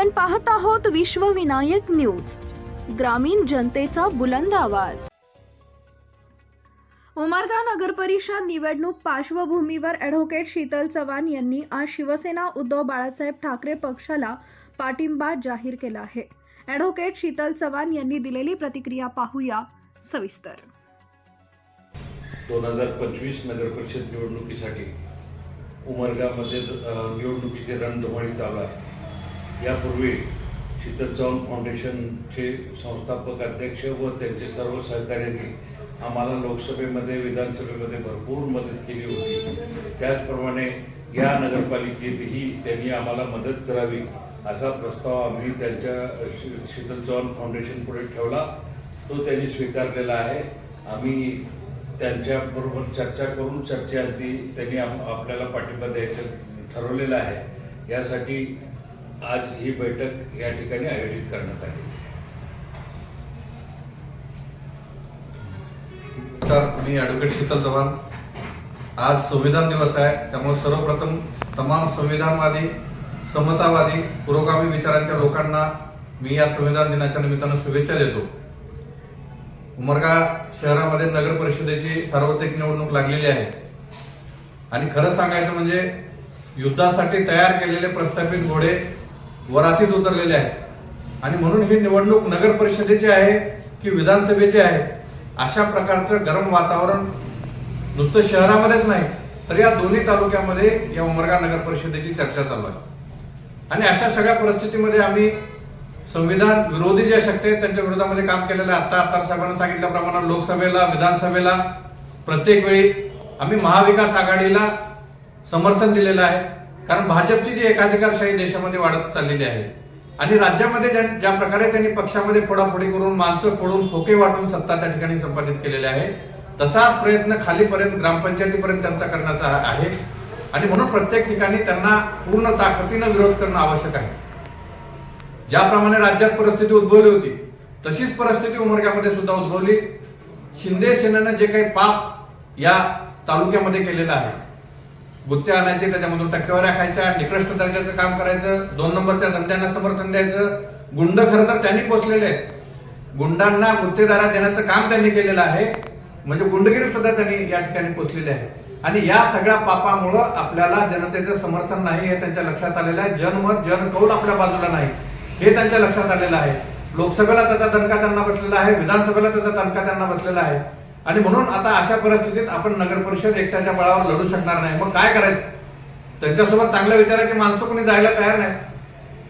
आपण पाहत आहोत विश्वविनायक न्यूज, ग्रामीण जनतेचा बुलंद आवाज। उमरगा नगर परिषद निवडणूक पार्श्वभूमीवर ॲडव्होकेट शीतल चव्हाण यांनी आज शिवसेना उद्धव बाळासाहेब ठाकरे पक्षाला पाठिंबा जाहीर केला आहे। ॲडव्होकेट शीतल चव्हाण यांनी दिलेली प्रतिक्रिया पाहूया सविस्तर। 2025 नगर परिषद निवडणुकीसाठी उमरगामध्ये निवडणुकीची रणधुमाळी चालू आहे। यापूर्वी शीतल चव्हाण फाउंडेशनचे संस्थापक अध्यक्ष व त्यांचे सर्व सहकाऱ्यांनी आम्हाला लोकसभेमध्ये विधानसभेमध्ये भरपूर मदत केली होती। त्याचप्रमाणे या नगरपालिकेतही त्यांनी आम्हाला मदत करावी असा प्रस्ताव आम्ही त्यांच्या शीतल चव्हाण फाउंडेशन पुढे ठेवला। तो त्यांनी स्वीकारलेला आहे। आम्ही त्यांच्याबरोबर चर्चा करून चर्चेअंती त्यांनी आपल्याला पाठिंबा द्यायचं ठरवलेलं आहे। यासाठी आज ही बैठक या ठिकाणी आयोजित करण्यात आली। मी ॲडव्होकेट शीतल चव्हाण। आज संविधान दिवस आहे, त्यामुळे सर्वप्रथम तमाम संविधानवादी, समतावादी, पुरोगामी विचारांच्या लोकांना मी या संविधान दिनाच्या निमित्तानं शुभेच्छा देतो। उमरगा शहरामध्ये नगर परिषदेची सार्वत्रिक निवडणूक लागलेली आहे आणि खरं सांगायचं म्हणजे युद्धासाठी तयार केलेले प्रस्थापित घोडे वरातीत उतरलेले आहेत आणि म्हणून ही निवडणूक नगर परिषदेची आहे की विधानसभेची आहे अशा प्रकारचं गरम वातावरण नुसतं शहरामध्येच नाही तर या दोन्ही तालुक्यामध्ये या उमरगा नगर परिषदेची चर्चा चालू आहे। आणि अशा सगळ्या परिस्थितीमध्ये आम्ही संविधान विरोधी ज्या शक्ती आहेत त्यांच्या विरोधामध्ये काम केलेलं आहे। आता साहेबांनी सांगितल्याप्रमाणे लोकसभेला, विधानसभेला प्रत्येक वेळी आम्ही महाविकास आघाडीला समर्थन दिलेलं आहे, कारण भाजपची जी एकाधिकारशाही देशामध्ये वाढत चाललेली आहे आणि राज्यामध्ये ज्या प्रकारे त्यांनी पक्षामध्ये फोडाफोडी करून माणसं फोडून खोके वाटून सत्ता त्या ठिकाणी संपादित केलेले आहे, तसाच प्रयत्न खालीपर्यंत ग्रामपंचायतीपर्यंत त्यांचा करण्याचा आहे आणि म्हणून प्रत्येक ठिकाणी त्यांना पूर्ण ताकदीनं विरोध करणं आवश्यक आहे। ज्याप्रमाणे राज्यात परिस्थिती उद्भवली होती तशीच परिस्थिती उमरग्यामध्ये सुद्धा उद्भवली। शिंदे सेनेनं जे काही पाप या तालुक्यामध्ये केलेलं आहे, गुत्ते आणायचे, त्याच्यामधून टक्केवाऱ्या खायच्या, निकृष्ट दर्जाचं काम करायचं, 2 नंबरच्या धंद्यांना समर्थन द्यायचं, गुंड खरं तर त्यांनी पोचलेले आहेत। गुंडांना गुत्तेदारा देण्याचं काम त्यांनी केलेलं आहे, म्हणजे गुंडगिरी सुद्धा त्यांनी या ठिकाणी पोचलेली आहे आणि या सगळ्या पापामुळं आपल्याला जनतेचं समर्थन नाही हे त्यांच्या लक्षात आलेलं आहे। जनमत, जनकौल आपल्या बाजूला नाही हे त्यांच्या लक्षात आलेलं आहे। लोकसभेला त्याचा दणका त्यांना बसलेला आहे, विधानसभेला त्याचा दणका त्यांना बसलेला आहे आणि म्हणून आता अशा परिस्थितीत आपण नगर परिषद एकट्याच्या बळावर लढू शकणार नाही। मग काय करायचं? त्यांच्यासोबत चांगल्या विचाराची माणसं कोणी जायला तयार नाही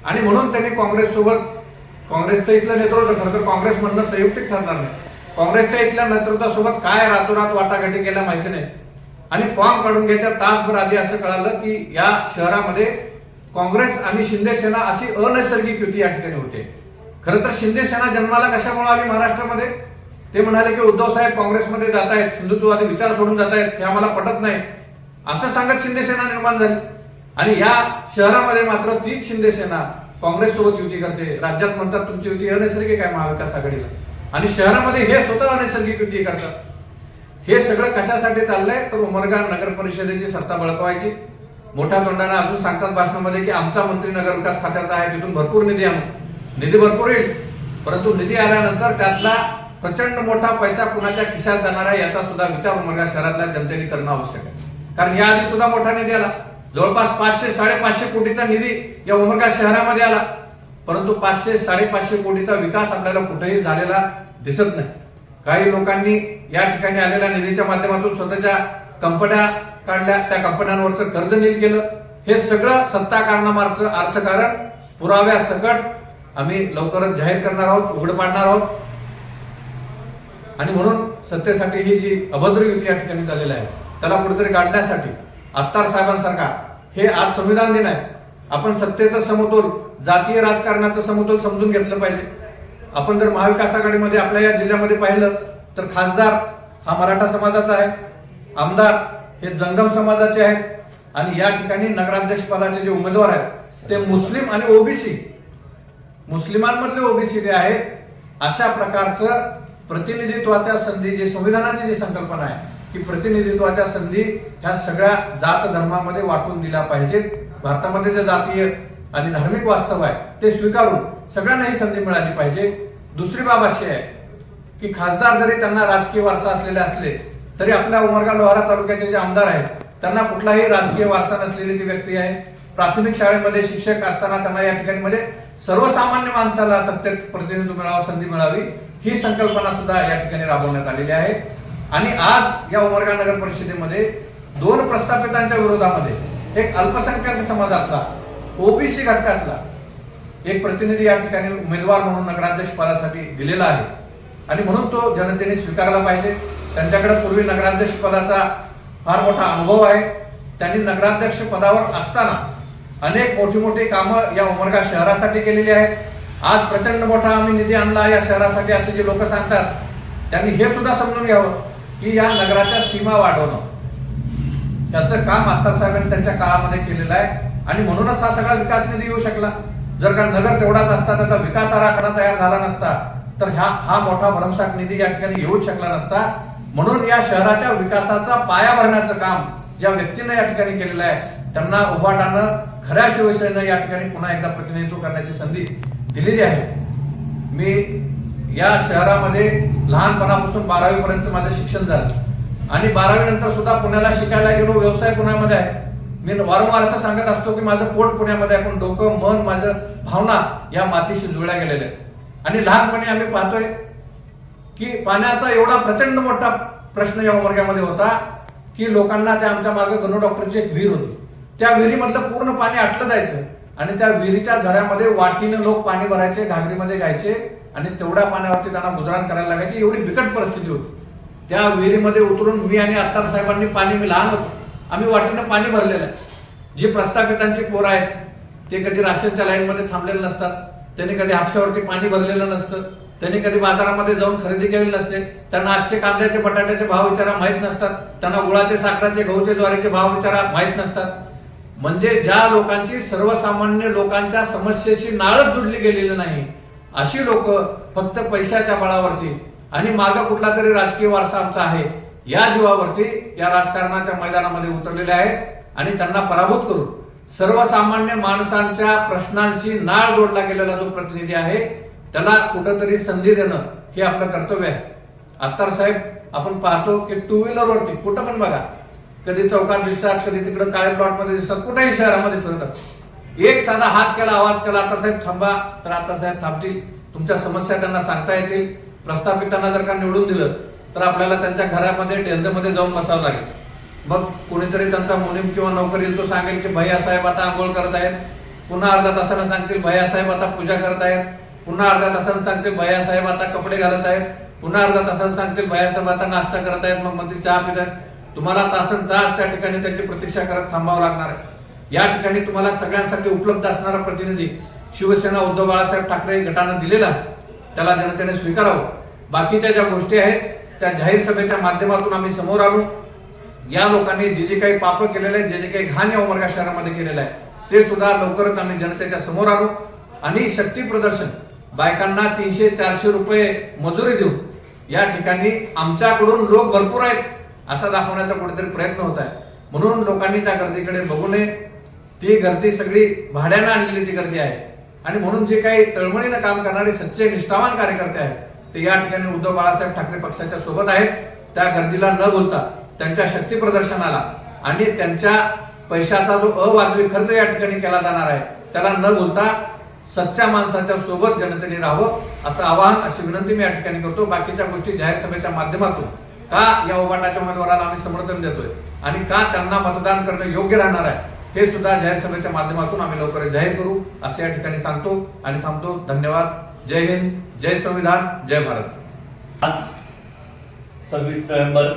आणि म्हणून त्यांनी काँग्रेसचं इथलं नेतृत्व, खरं तर काँग्रेस म्हणणं संयुक्तिक ठरणार नाही, काँग्रेसच्या इथल्या नेतृत्वासोबत काय रातोरात वाटाघाटी केल्या माहिती नाही आणि फॉर्म काढून घ्यायच्या तासभर आधी असं कळालं की या शहरामध्ये काँग्रेस आणि शिंदे सेना अशी अनैसर्गिक युती या ठिकाणी होते। खरं तर शिंदे सेना जन्माला कशामुळे आली महाराष्ट्रामध्ये? ते म्हणाले की उद्धव साहेब काँग्रेसमध्ये जात आहेत, हिंदुत्ववादी विचार सोडून जात आहेत, हे आम्हाला पटत नाही असं सांगत शिंदे सेना निर्माण झाली आणि या शहरामध्ये मात्र तीच शिंदे सेना काँग्रेस सोबत युती करते। राज्यात म्हणतात तुमची युती अनैसर्गिक आहे महाविकास आघाडीला आणि शहरामध्ये हे स्वतः अनैसर्गिक युती करतात। हे सगळं कशासाठी चाललंय तर उमरगा नगर परिषदेची सत्ता बळकवायची। मोठ्या तोंडाने अजून सांगतात भाषणामध्ये की आमचा मंत्री नगर विकास खात्याचा आहे, तिथून भरपूर निधी आणू, निधी भरपूर येईल, परंतु निधी आल्यानंतर त्यातला प्रचंड मोठा पैसा कुणाच्या खिशात जाणार आहे याचा सुद्धा विचार उमरगा शहरातल्या जनतेने करणं आवश्यक आहे। कारण याआधी सुद्धा मोठा निधी आला, जवळपास 500-550 कोटीचा निधी या उमरगा शहरामध्ये आला, परंतु 500-550 कोटीचा विकास आपल्याला कुठेही झालेला दिसत नाही। काही लोकांनी या ठिकाणी आलेल्या निधीच्या माध्यमातून स्वतःच्या कंपन्या काढल्या, त्या कंपन्यांवरचं कर्ज नील केलं। हे सगळं सत्ता कारणामागचं अर्थकारण पुराव्यासकट आम्ही लवकरच जाहीर करणार आहोत, उघड पाडणार आहोत आणि म्हणून सत्तेसाठी ही जी अभद्र युती या ठिकाणी झालेली आहे त्याला कुठेतरी काढण्यासाठी आत्तार साहेबांसारखा, हे आज संविधान दिन आहे, आपण सत्तेचा समतोल, जातीय राजकारणाचं समतोल समजून घेतलं पाहिजे। आपण जर महाविकास आघाडीमध्ये आपल्या या जिल्ह्यामध्ये पाहिलं तर खासदार हा मराठा समाजाचा आहे, आमदार हे जंगम समाजाचे आहेत आणि या ठिकाणी नगराध्यक्ष पदाचे जे उमेदवार आहेत ते मुस्लिम आणि ओबीसी, मुस्लिमांमधले ओबीसी ते आहेत। अशा प्रकारचं प्रतिनिधित्वाच्या संधी, जे संविधानाची जी संकल्पना आहे की प्रतिनिधित्वाच्या संधी ह्या सगळ्या जात धर्मामध्ये वाटून दिल्या पाहिजेत। भारतामध्ये जे जातीय आणि धार्मिक वास्तव आहे ते स्वीकारून सगळ्यांना ही संधी मिळाली पाहिजे. दुसरी बाब अशी आहे की खासदार जरी त्यांना राजकीय वारसा असलेले असले तरी आपल्या उमरगा लोहारा तालुक्याचे जे आमदार आहेत त्यांना कुठलाही राजकीय वारसा नसलेली ती व्यक्ती आहे. प्राथमिक शाळेमध्ये शिक्षक असताना त्यांना या ठिकाणी म्हणजे सर्वसामान्य माणसाला सत्तेत प्रतिनिधित्व मिळावं, संधी मिळावी ही संकल्पना सुद्धा या ठिकाणी राबवण्यात आलेली आहे. आणि आज या उमरगा नगर परिषदेमध्ये 2 प्रस्थापितांच्या विरोधामध्ये एक अल्पसंख्याक समाजातला ओबीसी घटकातला एक प्रतिनिधी या ठिकाणी उमेदवार म्हणून नगराध्यक्ष पदासाठी दिलेला आहे आणि म्हणून तो जनतेने स्वीकारला पाहिजे. त्यांच्याकडे पूर्वी नगराध्यक्ष पदाचा फार मोठा अनुभव आहे. त्यांनी नगराध्यक्ष पदावर असताना अनेक मोठी मोठी कामं या उमरगा शहरासाठी केलेली आहेत. आज प्रचंड मोठा आम्ही निधी आणला या शहरासाठी असे जे लोक सांगतात त्यांनी हे सुद्धा समजून घ्यावं की या नगराच्या सीमा वाढवणं याचं काम आत्तार साहेबांनी त्यांच्या काळामध्ये केलेलं आहे आणि म्हणूनच हा सगळा विकास निधी येऊ शकला. जर का नगर तेवढाच असता, त्याचा विकास आराखडा तयार झाला नसता तर हा मोठा भरमसाठ निधी या ठिकाणी येऊच शकला नसता. म्हणून या शहराच्या विकासाचा पाया भरण्याचं काम ज्या व्यक्तीनं या ठिकाणी केलेलं आहे त्यांना उभाटानं खऱ्या शिवसेनेनं या ठिकाणी पुन्हा एकदा प्रतिनिधित्व करण्याची संधी दिलेली आहे. मी या शहरामध्ये लहानपणापासून 12वी पर्यंत माझं शिक्षण झालं आणि 12वी नंतर सुद्धा पुण्याला शिकायला गेलो. व्यवसाय पुण्यामध्ये आहे. मी वारंवार असं सांगत असतो की माझं पोट पुण्यामध्ये आहे पण डोकं, मन, माझं भावना या मातीशी जुळल्या गेलेल्या आहेत. आणि लहानपणी आम्ही पाहतोय की पाण्याचा एवढा प्रचंड मोठा प्रश्न या उमरग्यामध्ये होता की लोकांना त्या आमच्या मागे गणू डॉक्टरची एक विहीर होती. त्या विहिरीमधलं पूर्ण पाणी आटलं जायचं आणि त्या विहिरीच्या झऱ्यामध्ये वाटीनं लोक पाणी भरायचे, घागरीमध्ये घ्यायचे आणि तेवढ्या पाण्यावरती त्यांना गुजराण करायला लागायची. एवढी बिकट परिस्थिती होती. त्या विहिरीमध्ये उतरून मी आणि आत्तार साहेबांनी पाणी, मी लहान होतो, आम्ही वाटीनं पाणी भरलेलं आहे. जी प्रस्थापितांची पोरं आहेत ते कधी राशनच्या लाईनमध्ये थांबलेले नसतात, त्यांनी कधी हापशावरती पाणी भरलेलं नसतं, त्यांनी कधी बाजारामध्ये जाऊन खरेदी केलेली नसते, त्यांना आजचे कांद्याचे बटाट्याचे भाव विचारा माहीत नसतात, त्यांना गुळाचे, साखराचे, गहूचे, ज्वारीचे भाव विचारा माहीत नसतात. म्हणजे ज्या लोकांची सर्वसामान्य लोकांच्या समस्येशी नाळच जुडली गेलेली नाही अशी लोक फक्त पैशाच्या बळावरती आणि मागं कुठला तरी राजकीय वारसा आमचा आहे या जीवावरती या राजकारणाच्या मैदानामध्ये उतरलेले आहेत आणि त्यांना पराभूत करून सर्वसामान्य माणसांच्या प्रश्नांशी नाळ जोडला गेलेला जो प्रतिनिधी आहे त्याला कुठंतरी संधी देणं हे आपलं कर्तव्य आहे. आत्तार साहेब आपण पाहतो की 2 व्हीलरवरती कुठं पण बघा, कधी चौकात दिसतात, कधी तिकडे काळे प्लॉटमध्ये दिसतात, कुठेही शहरामध्ये फिरत असतात. एक साधा हात केला, आवाज केला, आत्तार साहेब थांबा, तर आत्तार साहेब थांबतील. तुमच्या समस्या त्यांना सांगता येतील. प्रस्थापितांना जर का निवडून दिलं तर आपल्याला त्यांच्या घरामध्ये टेलमध्ये जाऊन बसावं लागेल. मग कोणीतरी त्यांचा मुनीम किंवा नोकरी तो सांगेल की भैया साहेब आता आंघोळ करत आहेत, पुन्हा अर्ध्या तासानं सांगतील भैया साहेब आता पूजा करत आहेत, पुन्हा अर्ध्या तासानं सांगतील भैया साहेब आता कपडे घालत आहेत, पुन्हा अर्ध्या तासानं सांगतील भैया साहेब आता नाश्ता करत आहेत, मग म्हणतील चहा पित आहेत. तुम्हाला तासन तास त्या ठिकाणी त्यांची प्रतीक्षा करत थांबावं लागणार आहे. या ठिकाणी तुम्हाला सगळ्यांसाठी उपलब्ध असणारा प्रतिनिधी शिवसेना उद्धव बाळासाहेब ठाकरे गटानं दिलेला आहे, त्याला जनतेने स्वीकारावं. बाकीच्या ज्या गोष्टी आहेत त्या जाहीर सभेच्या माध्यमातून आम्ही समोर आणू. या लोकांनी जे काही पाप केलेले आहेत, जे काही घाण या उमरगा शहरामध्ये केलेलं आहे ते सुद्धा लवकरच आम्ही जनतेच्या समोर आणू आणि शक्ती प्रदर्शन बायकांना 300-400 रुपये मजुरी देऊन या ठिकाणी आमच्याकडून लोक भरपूर आहेत असा दाखवण्याचा कुठेतरी प्रयत्न होत आहे. म्हणून लोकांनी त्या गर्दीकडे बघू नये. ती गर्दी सगळी भाड्यानं आणलेली ती गर्दी आहे आणि म्हणून जे काही तळमळीनं काम करणारे सच्चे निष्ठावान कार्यकर्ते आहेत ते या ठिकाणी उद्धव बाळासाहेब ठाकरे पक्षाच्या सोबत आहेत. त्या गर्दीला न बोलता त्यांच्या शक्ती प्रदर्शनाला आणि त्यांच्या पैशाचा जो अवाजवी खर्च या ठिकाणी केला जाणार आहे त्याला न बोलता सच्च्या माणसाच्या सोबत जनतेने राहावं असं आवाहन, अशी विनंती मी या ठिकाणी करतो. बाकीच्या गोष्टी जाहीर सभेच्या माध्यमातून का या उभाटाच्या उमेदवाराला आम्ही समर्थन देतोय आणि का त्यांना मतदान करणं योग्य राहणार आहे हे सुद्धा जाहीर सभेच्या माध्यमातून आम्ही लवकरच जाहीर करू असं या ठिकाणी सांगतो आणि थांबतो. धन्यवाद. जय हिंद, जय संविधान, जय भारत. आज 26 नोव्हेंबर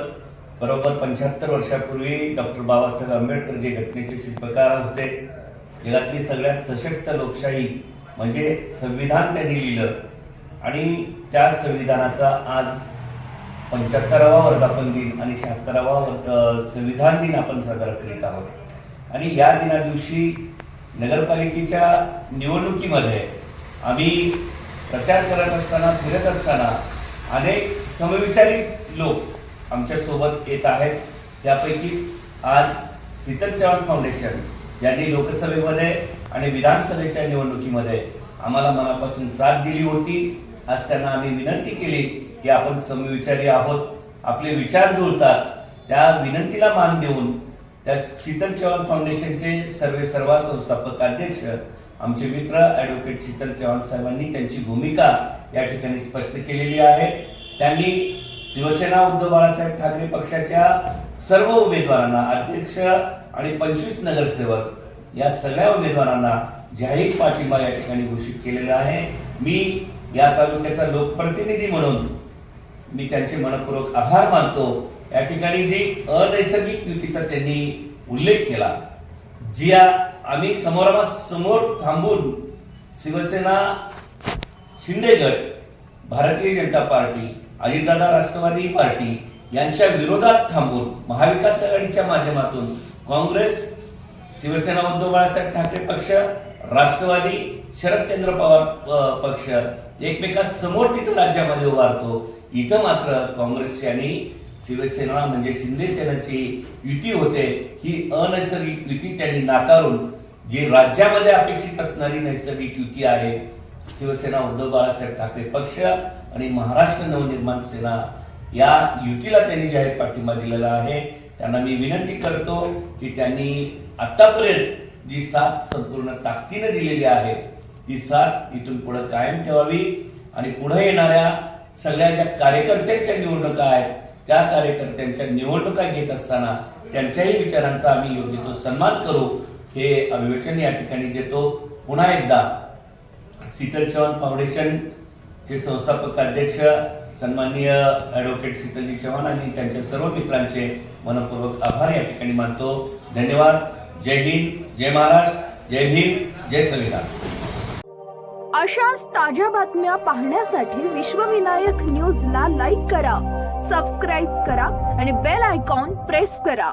बरोबर 75 वर्षापूर्वी डॉक्टर बाबासाहेब आंबेडकर जे घटनेचे शिल्पकार होते, जगातली सगळ्यात सशक्त लोकशाही म्हणजे संविधान त्यांनी लिहिलं आणि त्या संविधानाचा आज 75वा वर्धापन दिन आणि 76वा संविधान दिन आपण साजरा करीत आहोत. आणि या दिना दिवशी नगरपालिकेच्या निवडणुकीमध्ये आम्ही प्रचार करत असताना, फिरत असताना अनेक समविचारी लोक आमच्या सोबत येत आहेत. त्यापैकी आज शीतल चव्हाण फाउंडेशन यांनी लोकसभेमध्ये आणि विधानसभेच्या निवडणुकीमध्ये आम्हाला मनापासून साथ दिली होती. आज त्यांना आम्ही विनंती केली की आपण समविचारी आहोत, आपले विचार जुळतात, त्या विनंतीला मान देऊन त्या शीतल चव्हाण फाउंडेशनचे सर्वेसर्वा संस्थापक अध्यक्ष आमचे मित्र ॲडव्होकेट शीतल चव्हाण साहेबांनी त्यांची भूमिका या ठिकाणी स्पष्ट केलेली आहे. त्यांनी शिवसेना उद्धव बाळासाहेब ठाकरे पक्षाच्या सर्व उमेदवारांना, अध्यक्ष आणि 25 नगरसेवक या सगळ्या उमेदवारांना जाहीर पाठिंबा या ठिकाणी घोषित केलेला आहे. मी या तालुक्याचा लोकप्रतिनिधी म्हणून मी त्यांचे मनपूर्वक आभार मानतो. या ठिकाणी जी अनैसर्गिक युतीचा त्यांनी उल्लेख केला, जी आम्ही समोर थांबून शिवसेना, शिंदे गट, भारतीय जनता पार्टी, अजितदादा राष्ट्रवादी पार्टी यांच्या विरोधात थांबून महाविकास आघाडीच्या माध्यमातून काँग्रेस, शिवसेना उद्धव बाळासाहेब ठाकरे पक्ष, राष्ट्रवादी, शरदचंद्र पवार पक्ष एकमेकास समोर तिथं राज्यामध्ये उभारतो. इथं मात्र काँग्रेसची आणि शिवसेना म्हणजे शिंदे सेनेची युती होते. ही अनैसर्गिक युती त्यांनी नाकारून जी राज्यामध्ये अपेक्षित असणारी नैसर्गिक युती आहे, शिवसेना उद्धव बाळासाहेब ठाकरे पक्ष आणि महाराष्ट्र नवनिर्माण सेना, या युतीला त्यांनी जाहीर पाठिंबा दिलेला आहे. त्यांना मी विनंती करतो की त्यांनी आतापर्यंत जी साथ संपूर्ण ताकदीने दिलेली आहे, ती साथ इथून पुढे कायम ठेवावी आणि पुढे येणाऱ्या सगळ्या ज्या कार्यकर्त्यांच्या निवडणुका आहेत, त्या कार्यकर्त्यांच्या निवडणुका घेत असताना त्यांच्याही विचारांचा आम्ही योग्य तो सन्मान करू, हे अभिवचन या ठिकाणी देतो. पुन्हा एकदा शीतल चव्हाण फाउंडेशनचे संस्थापक अध्यक्ष सन्माननीय ॲडव्होकेट शीतलजी चव्हाण आणि त्यांच्या सर्व मित्रांचे मनपूर्वक आभार या ठिकाणी मानतो. धन्यवाद. जय हिंद, जय महाराष्ट्र, जय भीम, जय संविधान. अशाच ताज्या बातम्या पाहण्यासाठी विश्वविनायक न्यूजला लाईक करा, सबस्क्राईब करा आणि बेल आयकॉन प्रेस करा.